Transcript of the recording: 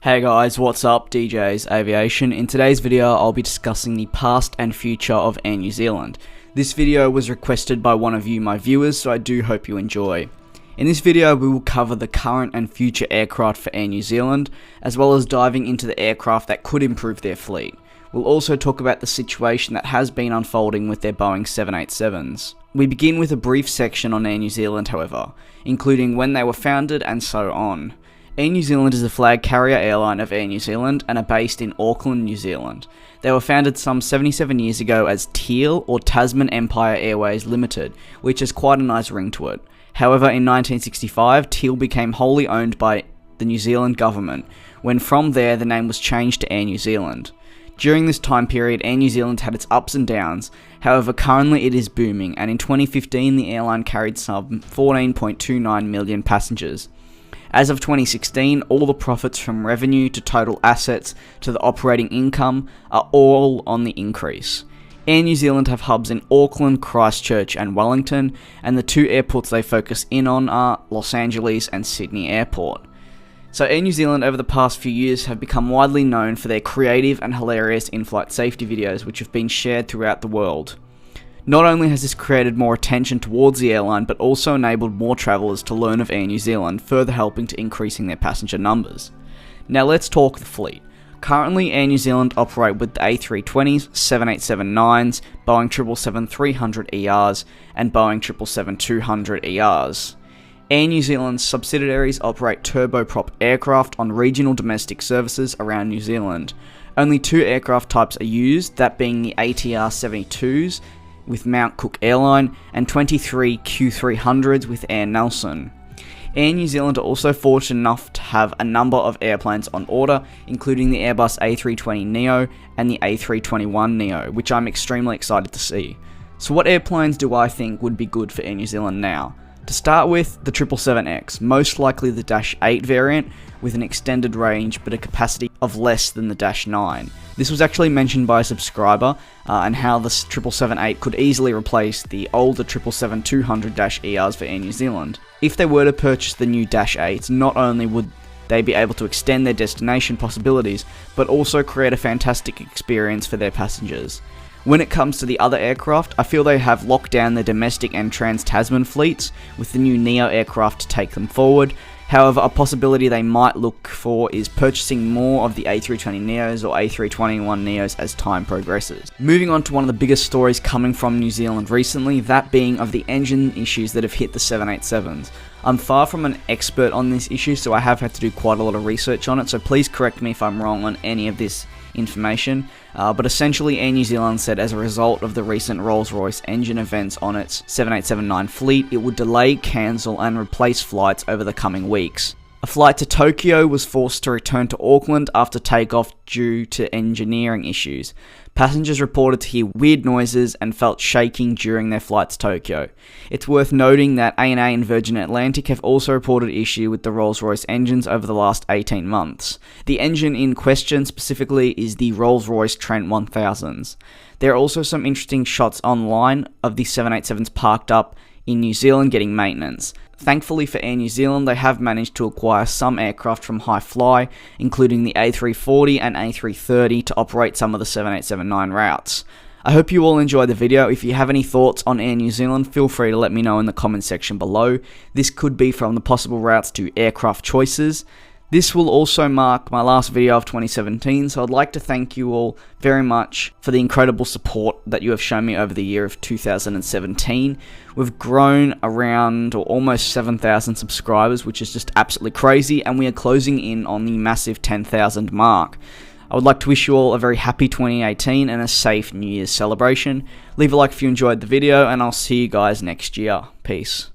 Hey guys, what's up? DJ's Aviation. In today's video, I'll be discussing the past and future of Air New Zealand. This video was requested by one of you, my viewers, so I do hope you enjoy. In this video, we will cover the current and future aircraft for Air New Zealand, as well as diving into the aircraft that could improve their fleet. We'll also talk about the situation that has been unfolding with their Boeing 787s. We begin with a brief section on Air New Zealand, however, including when they were founded and so on. Air New Zealand is the flag carrier airline of Air New Zealand and are based in Auckland, New Zealand. They were founded some 77 years ago as Teal or Tasman Empire Airways Limited, which has quite a nice ring to it. However, in 1965, Teal became wholly owned by the New Zealand government, when from there the name was changed to Air New Zealand. During this time period, Air New Zealand had its ups and downs, however currently it is booming, and in 2015 the airline carried some 14.29 million passengers. As of 2016, all the profits from revenue to total assets to the operating income are all on the increase. Air New Zealand have hubs in Auckland, Christchurch and Wellington, and the two airports they focus in on are Los Angeles and Sydney Airport. So Air New Zealand over the past few years have become widely known for their creative and hilarious in-flight safety videos which have been shared throughout the world. Not only has this created more attention towards the airline, but also enabled more travellers to learn of Air New Zealand, further helping to increasing their passenger numbers. Now let's talk the fleet. Currently, Air New Zealand operate with the A320s, 787-9s, Boeing 777-300ERs, and Boeing 777-200ERs. Air New Zealand's subsidiaries operate turboprop aircraft on regional domestic services around New Zealand. Only two aircraft types are used, that being the ATR 72s, with Mount Cook Airline, and 23 Q300s with Air Nelson. Air New Zealand are also fortunate enough to have a number of airplanes on order, including the Airbus A320neo and the A321neo, which I'm extremely excited to see. So what airplanes do I think would be good for Air New Zealand now? To start with, the 777X, most likely the Dash 8 variant, with an extended range but a capacity of less than the Dash 9. This was actually mentioned by a subscriber, and how the 777-8 could easily replace the older 777-200-ERs for Air New Zealand. If they were to purchase the new Dash 8s, not only would they be able to extend their destination possibilities, but also create a fantastic experience for their passengers. When it comes to the other aircraft, I feel they have locked down their domestic and trans-Tasman fleets, with the new Neo aircraft to take them forward. However, a possibility they might look for is purchasing more of the A320neos or A321neos as time progresses. Moving on to one of the biggest stories coming from New Zealand recently, that being of the engine issues that have hit the 787s. I'm far from an expert on this issue, so I have had to do quite a lot of research on it, so please correct me if I'm wrong on any of this information, but essentially Air New Zealand said as a result of the recent Rolls-Royce engine events on its 787-9 fleet, it would delay, cancel and replace flights over the coming weeks. A flight to Tokyo was forced to return to Auckland after takeoff due to engineering issues. Passengers reported to hear weird noises and felt shaking during their flight to Tokyo. It's worth noting that ANA and Virgin Atlantic have also reported issue with the Rolls-Royce engines over the last 18 months. The engine in question specifically is the Rolls-Royce Trent 1000s. There are also some interesting shots online of the 787s parked up in New Zealand getting maintenance. Thankfully for Air New Zealand, they have managed to acquire some aircraft from High Fly, including the A340 and A330 to operate some of the 787-9 routes. I hope you all enjoyed the video. If you have any thoughts on Air New Zealand, feel free to let me know in the comment section below. This could be from the possible routes to aircraft choices. This will also mark my last video of 2017, so I'd like to thank you all very much for the incredible support that you have shown me over the year of 2017. We've grown around or almost 7,000 subscribers, which is just absolutely crazy, and we are closing in on the massive 10,000 mark. I would like to wish you all a very happy 2018 and a safe New Year's celebration. Leave a like if you enjoyed the video, and I'll see you guys next year. Peace.